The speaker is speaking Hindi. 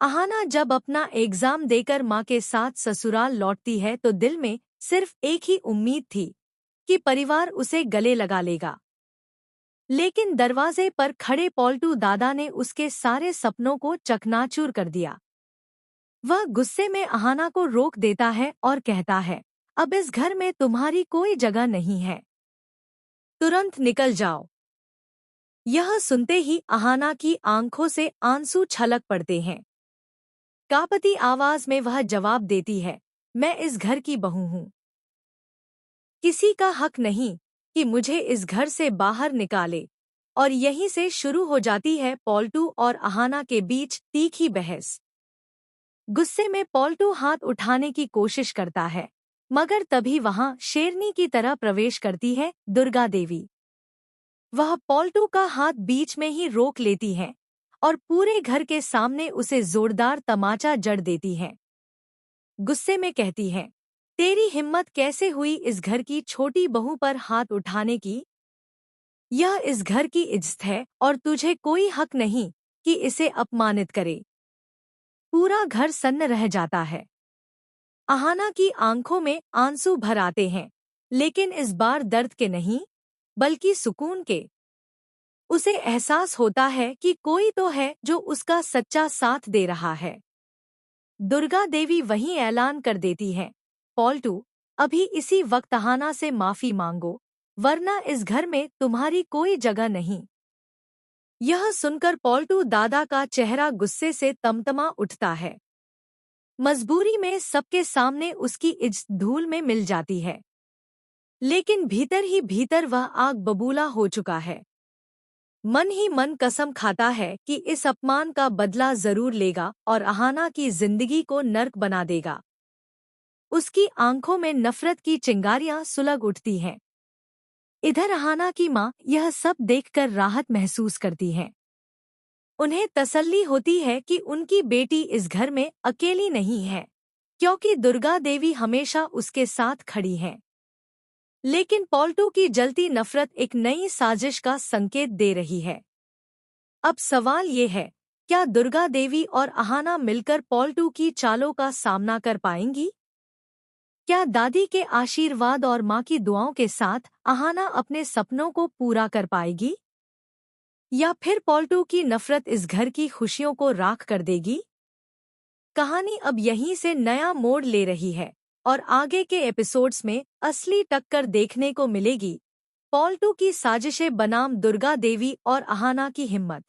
अहाना जब अपना एग्जाम देकर माँ के साथ ससुराल लौटती है तो दिल में सिर्फ एक ही उम्मीद थी कि परिवार उसे गले लगा लेगा। लेकिन दरवाजे पर खड़े पॉल्टू दादा ने उसके सारे सपनों को चकनाचूर कर दिया। वह गुस्से में अहाना को रोक देता है और कहता है, अब इस घर में तुम्हारी कोई जगह नहीं है, तुरंत निकल जाओ। यह सुनते ही अहाना की आंखों से आंसू छलक पड़ते हैं। कांपती आवाज में वह जवाब देती है, मैं इस घर की बहू हूँ। किसी का हक नहीं कि मुझे इस घर से बाहर निकाले। और यहीं से शुरू हो जाती है पॉल्टू और अहाना के बीच तीखी बहस। गुस्से में पॉल्टू हाथ उठाने की कोशिश करता है, मगर तभी वहां शेरनी की तरह प्रवेश करती है दुर्गा देवी। वह पॉल्टू का हाथ बीच में ही रोक लेती है और पूरे घर के सामने उसे जोरदार तमाचा जड़ देती है। गुस्से में कहती है, तेरी हिम्मत कैसे हुई इस घर की छोटी बहू पर हाथ उठाने की? यह इस घर की इज्जत है और तुझे कोई हक नहीं कि इसे अपमानित करे। पूरा घर सन्न रह जाता है। अहाना की आंखों में आंसू भर आते हैं, लेकिन इस बार दर्द के नहीं, बल्कि सुकून के। उसे एहसास होता है कि कोई तो है जो उसका सच्चा साथ दे रहा है। दुर्गा देवी वहीं ऐलान कर देती है, पॉल्टू, अभी इसी वक्त अहाना से माफी मांगो, वरना इस घर में तुम्हारी कोई जगह नहीं। यह सुनकर पॉल्टू दादा का चेहरा गुस्से से तमतमा उठता है। मजबूरी में सबके सामने उसकी इज्जत धूल में मिल जाती है, लेकिन भीतर ही भीतर वह आग बबूला हो चुका है। मन ही मन कसम खाता है कि इस अपमान का बदला जरूर लेगा और अहाना की जिंदगी को नर्क बना देगा। उसकी आंखों में नफरत की चिंगारियां सुलग उठती हैं। इधर अहाना की माँ यह सब देखकर राहत महसूस करती है। उन्हें तसल्ली होती है कि उनकी बेटी इस घर में अकेली नहीं है, क्योंकि दुर्गा देवी हमेशा उसके साथ खड़ी हैं। लेकिन पॉल्टू की जलती नफरत एक नई साजिश का संकेत दे रही है। अब सवाल ये है, क्या दुर्गा देवी और अहाना मिलकर पॉल्टू की चालों का सामना कर पाएंगी? क्या दादी के आशीर्वाद और माँ की दुआओं के साथ अहाना अपने सपनों को पूरा कर पाएगी? या फिर पॉल्टू की नफरत इस घर की खुशियों को राख कर देगी? कहानी अब यहीं से नया मोड़ ले रही है और आगे के एपिसोड्स में असली टक्कर देखने को मिलेगी। पॉल्टू की साजिशें बनाम दुर्गा देवी और अहाना की हिम्मत।